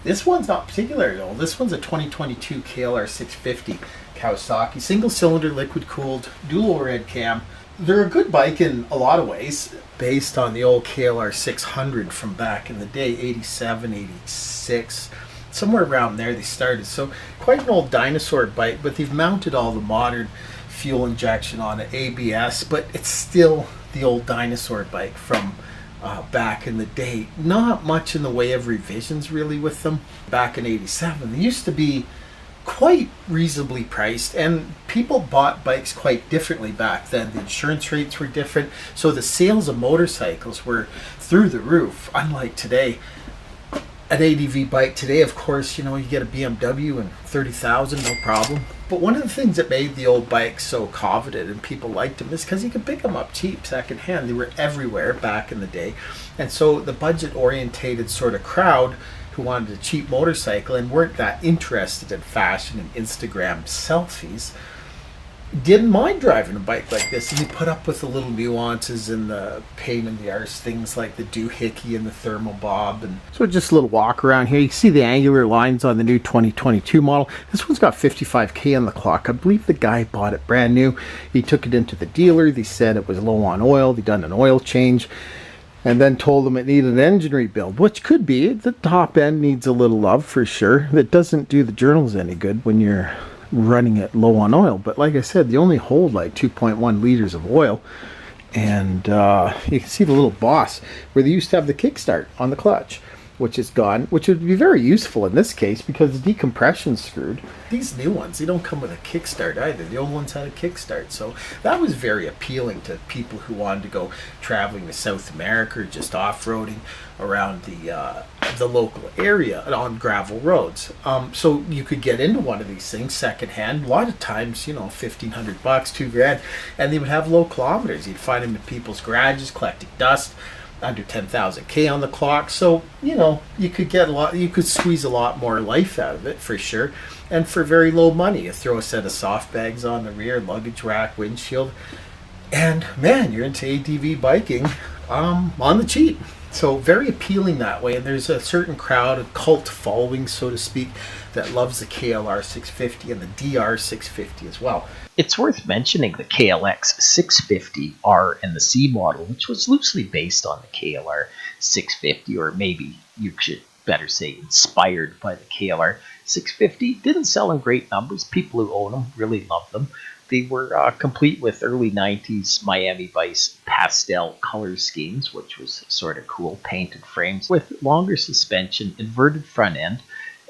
This one's not particularly old. This one's a 2022 KLR 650 Kawasaki, single cylinder, liquid cooled, dual overhead cam. They're a good bike in a lot of ways, based on the old KLR 600 from back in the day, 87, 86, somewhere around there they started. So quite an old dinosaur bike, but they've mounted all the modern fuel injection on it, ABS, but it's still the old dinosaur bike from back in the day. Not much in the way of revisions really with them. Back in 87, they used to be quite reasonably priced, and people bought bikes quite differently back then. The insurance rates were different, so the sales of motorcycles were through the roof, unlike today. An ADV bike today, of course, you get a BMW and 30,000, no problem. But one of the things that made the old bikes so coveted and people liked them is because you could pick them up cheap secondhand. They were everywhere back in the day. And so the budget orientated sort of crowd who wanted a cheap motorcycle and weren't that interested in fashion and Instagram selfies didn't mind driving a bike like this, and they put up with the little nuances and the pain in the arse, things like the doohickey and the thermal bob. And so just a little walk around here. You can see the angular lines on the new 2022 model. This one's got 55k on the clock. I believe the guy bought it brand new. He took it into the dealer. They said it was low on oil. They done an oil change and then told them it needed an engine rebuild, which could be. The top end needs a little love for sure. That doesn't do the journals any good when you're running it low on oil. But like I said, they only hold like 2.1 liters of oil. And you can see the little boss where they used to have the kickstart on the clutch, which is gone, which would be very useful in this case because the decompression's screwed. These new ones, they don't come with a kickstart either. The old ones had a kickstart. So that was very appealing to people who wanted to go traveling to South America or just off-roading around the local area on gravel roads. So you could get into one of these things secondhand. A lot of times, $1,500, $2,000, and they would have low kilometers. You'd find them in people's garages collecting dust. Under 10,000k on the clock, so you could get you could squeeze a lot more life out of it for sure, and for very low money. You throw a set of soft bags on the rear, luggage rack, windshield, and man, you're into ATV biking on the cheap. So very appealing that way, and there's a certain crowd, a cult following, so to speak, that loves the KLR 650 and the DR 650 as well. It's worth mentioning the KLX 650R and the C model, which was loosely based on the KLR 650, or maybe you should better say inspired by the KLR 650. Didn't sell in great numbers. People who own them really love them. They were complete with early 90s Miami Vice pastel color schemes, which was sort of cool, painted frames with longer suspension, inverted front end,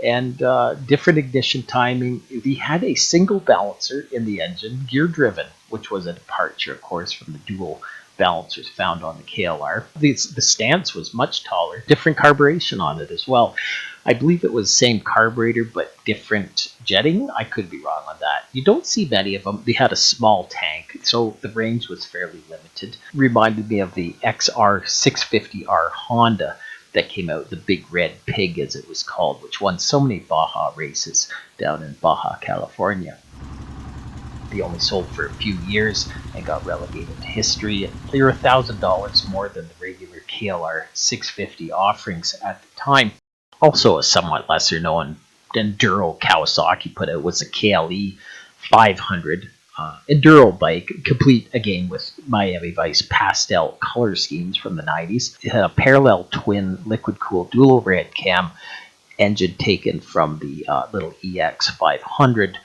and different ignition timing. They had a single balancer in the engine, gear driven, which was a departure, of course, from the dual balancers found on the KLR. The stance was much taller, different carburation on it as well. I believe it was same carburetor but different jetting. I could be wrong on that. You don't see many of them. They had a small tank, so the range was fairly limited. Reminded me of the XR 650R Honda that came out, the Big Red Pig as it was called, which won so many Baja races down in Baja California. They only sold for a few years and got relegated to history. They were $1,000 more than the regular KLR 650 offerings at the time. Also, a somewhat lesser known enduro Kawasaki put out was the KLE 500 enduro bike, complete again with Miami Vice pastel color schemes from the 90s. It had a parallel twin liquid cooled dual overhead cam engine taken from the little EX 500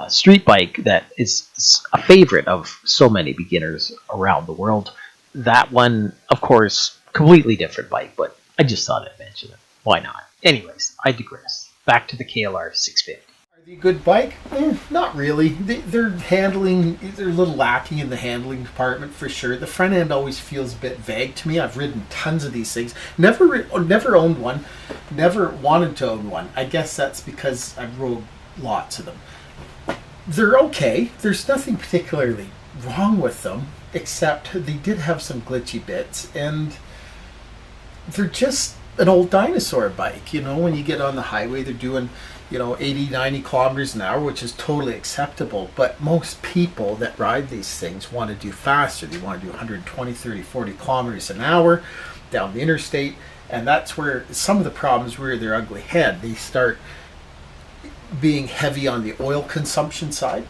street bike that is a favorite of so many beginners around the world. That one, of course, completely different bike, but I just thought I'd mention it. Why not? Anyways, I digress. Back to the KLR 650. Are they a good bike? Not really. They're a little lacking in the handling department for sure. The front end always feels a bit vague to me. I've ridden tons of these things. Never owned one. Never wanted to own one. I guess that's because I rode lots of them. They're okay. There's nothing particularly wrong with them, except they did have some glitchy bits, and they're just an old dinosaur bike. When you get on the highway, they're doing 80, 90 kilometers an hour, which is totally acceptable. But most people that ride these things want to do faster. They want to do 120, 30, 40 kilometers an hour down the interstate. And that's where some of the problems rear their ugly head. They start being heavy on the oil consumption side.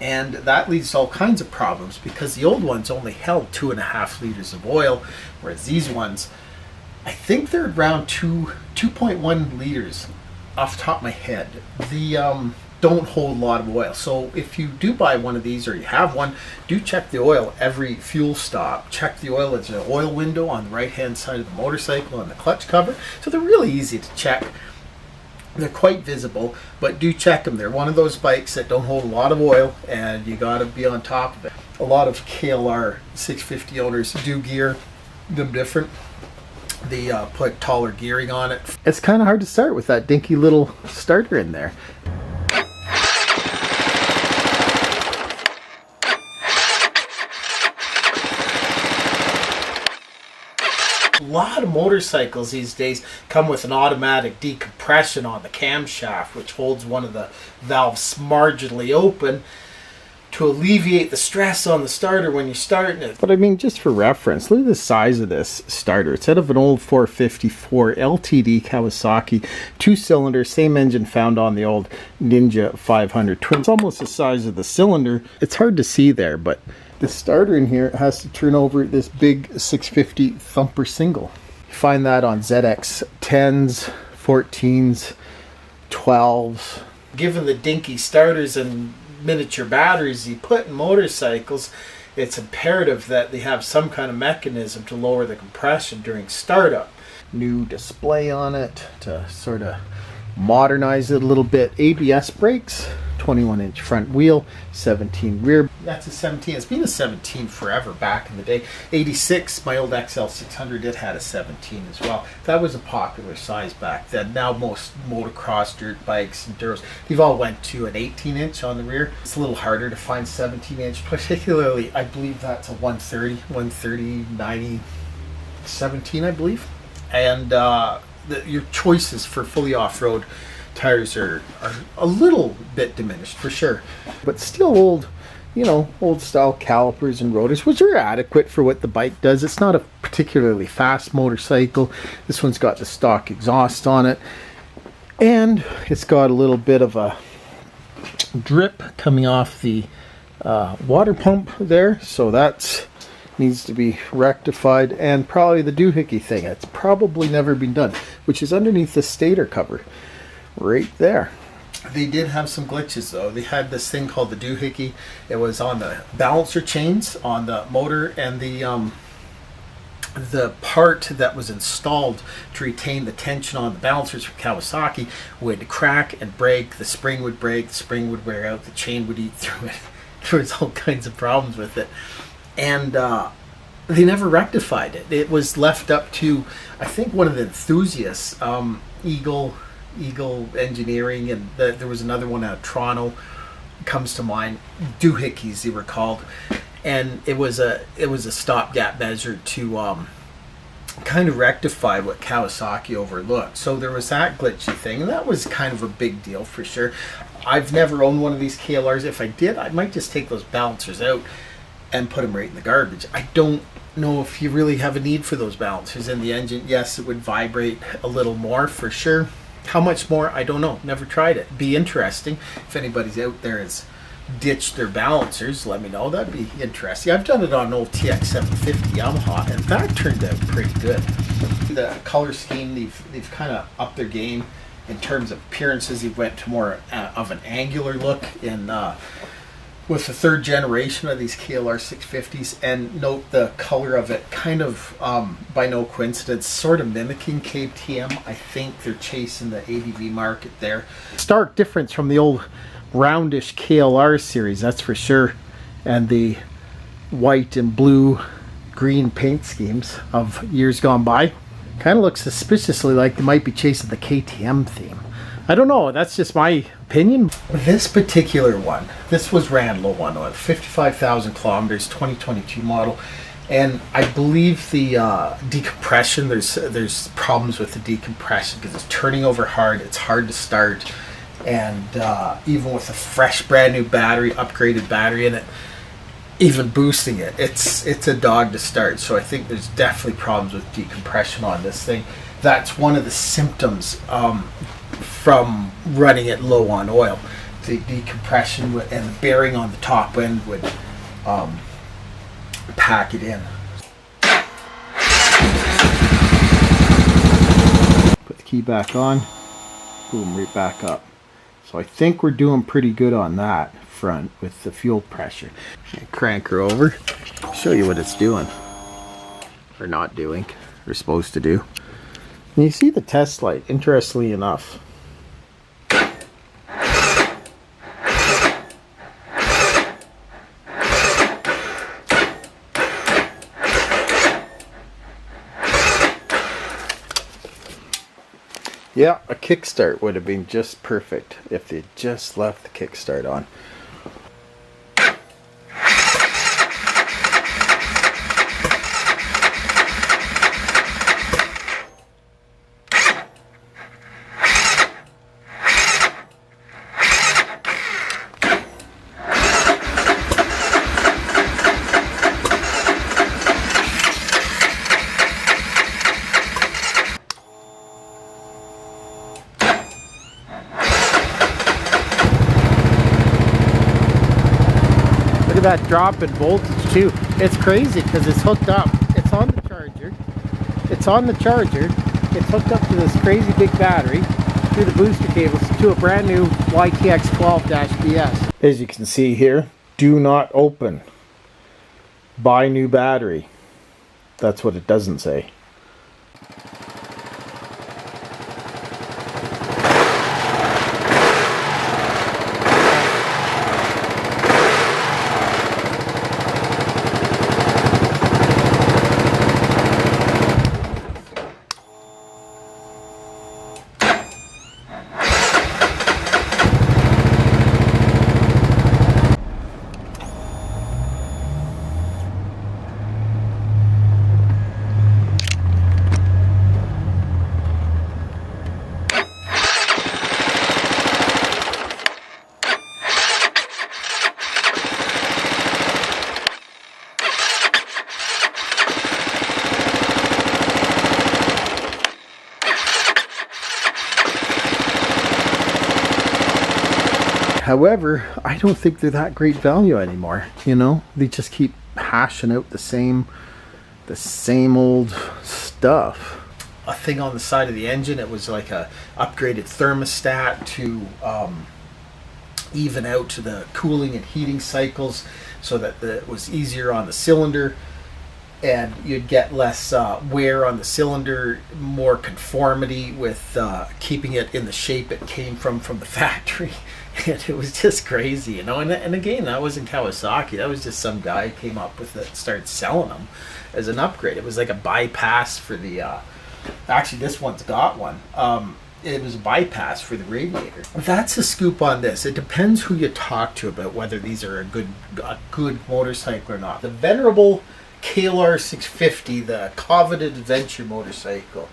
And that leads to all kinds of problems because the old ones only held 2.5 liters of oil, whereas these ones, I think they're around 2.1 liters off the top of my head. The don't hold a lot of oil. So if you do buy one of these or you have one, do check the oil every fuel stop. Check the oil. There's an oil window on the right hand side of the motorcycle on the clutch cover. So they're really easy to check. They're quite visible, but do check them. They're one of those bikes that don't hold a lot of oil, and you got to be on top of it. A lot of KLR 650 owners do gear them different. They put taller gearing on it. It's kind of hard to start with that dinky little starter in there. A lot of motorcycles these days come with an automatic decompression on the camshaft, which holds one of the valves marginally open to alleviate the stress on the starter when you're starting it. But I mean, just for reference, look at the size of this starter. It's out of an old 454 LTD Kawasaki, 2-cylinder, same engine found on the old Ninja 500 twin. It's almost the size of the cylinder. It's hard to see there, but the starter in here has to turn over this big 650 thumper single. You find that on ZX 10s, 14s, 12s. Given the dinky starters and miniature batteries you put in motorcycles, it's imperative that they have some kind of mechanism to lower the compression during startup. New display on it to sort of modernize it a little bit. ABS brakes, 21-inch front wheel, 17 rear. That's a 17. It's been a 17 forever back in the day. 86, my old XL600, it had a 17 as well. That was a popular size back then. Now most motocross dirt bikes and enduros, they've all went to an 18-inch on the rear. It's a little harder to find 17-inch, particularly I believe that's a 130, 90, 17 I believe. And your choices for fully off-road tires are a little bit diminished for sure, but still old style calipers and rotors, which are adequate for what the bike does. It's not a particularly fast motorcycle. This one's got the stock exhaust on it, and it's got a little bit of a drip coming off the water pump there, so that's needs to be rectified. And probably the doohickey thing, it's probably never been done, which is underneath the stator cover right there. They did have some glitches though. They had this thing called the doohickey. It was on the balancer chains on the motor, and the part that was installed to retain the tension on the balancers for Kawasaki would crack and break. The spring would break, the spring would wear out, the chain would eat through it. There was all kinds of problems with it, and they never rectified it. It was left up to, I think, one of the enthusiasts, Eagle Engineering, and there was another one out of Toronto comes to mind, doohickeys they were called, and it was a stopgap measure to kind of rectify what Kawasaki overlooked. So there was that glitchy thing, and that was kind of a big deal for sure. I've never owned one of these KLRs. If I did, I might just take those balancers out and put them right in the garbage. I don't know if you really have a need for those balancers in the engine. Yes, it would vibrate a little more for sure. How much more? I don't know. Never tried it. Be interesting. If anybody's out there has ditched their balancers, let me know. That'd be interesting. I've done it on an old TX750 Yamaha, and that turned out pretty good. The color scheme, they've kind of upped their game in terms of appearances. They went to more of an angular look in with the third generation of these KLR 650s, and note the color of it kind of by no coincidence sort of mimicking KTM. I think they're chasing the ADV market there. Stark difference from the old roundish KLR series, that's for sure, and the white and blue green paint schemes of years gone by. Kind of looks suspiciously like they might be chasing the KTM theme. I don't know, that's just my opinion. This particular one, this was Randlow one, 55,000 kilometers, 2022 model, and I believe the decompression, there's problems with the decompression because it's turning over hard, it's hard to start, and even with a fresh brand new battery, upgraded battery in it, even boosting it. It's a dog to start. So I think there's definitely problems with decompression on this thing. That's one of the symptoms from running it low on oil. The decompression and the bearing on the top end would pack it in. Put the key back on, boom, right back up. So I think we're doing pretty good on that front with the fuel pressure. Crank her over, show you what it's doing, or not doing, or supposed to do. And you see the test light, interestingly enough. Yeah, a kickstart would have been just perfect if they just left the kickstart on. Look at that drop in voltage too. It's crazy because it's hooked up. It's on the charger. It's on the charger. It's hooked up to this crazy big battery through the booster cables to a brand new YTX 12-BS. As you can see here, do not open. Buy new battery. That's what it doesn't say. However, I don't think they're that great value anymore. You know, they just keep hashing out the same old stuff. A thing on the side of the engine, it was like a upgraded thermostat to even out to the cooling and heating cycles so that it was easier on the cylinder, and you'd get less wear on the cylinder, more conformity with keeping it in the shape it came from the factory. And it was just crazy, you know. And again, that wasn't Kawasaki. That was just some guy came up with it and started selling them as an upgrade. It was like a bypass for the actually this one's got one. It was a bypass for the radiator. That's a scoop on this. It depends who you talk to about whether these are a good motorcycle or not. The venerable KLR 650, the coveted adventure motorcycle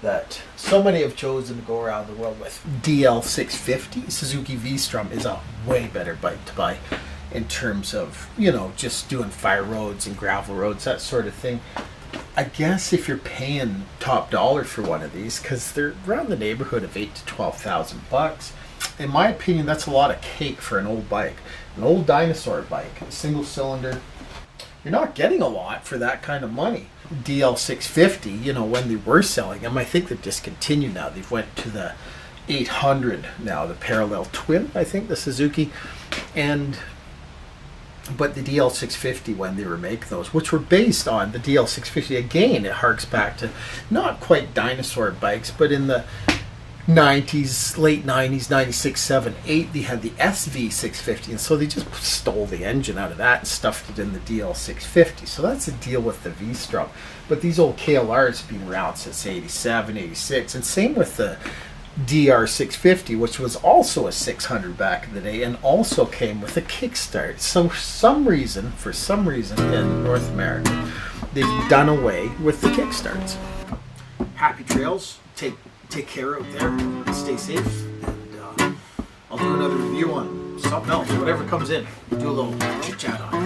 that so many have chosen to go around the world with. DL 650 Suzuki V-Strom is a way better bike to buy in terms of, you know, just doing fire roads and gravel roads, that sort of thing. I guess if you're paying top dollar for one of these, because they're around the neighborhood of $8,000 to $12,000, in my opinion, that's a lot of cake for an old bike, an old dinosaur bike, a single cylinder. You're not getting a lot for that kind of money. DL 650, you know, when they were selling them, I think they've discontinued now. They've went to the 800 now, the parallel twin, I think, the Suzuki, but the DL 650, when they were making those, which were based on the DL 650, again, it harks back to not quite dinosaur bikes, but in the 90s, late 90s, 96, 7, 8, they had the SV 650, and so they just stole the engine out of that and stuffed it in the DL 650. So that's the deal with the V-Strom. But these old KLRs have been around since 87, 86, and same with the DR 650, which was also a 600 back in the day and also came with a kickstart. So for some reason in North America, they've done away with the kickstarts. Happy trails. Take care out there, stay safe, and I'll do another review on something else, whatever comes in. Do a little chit chat on it.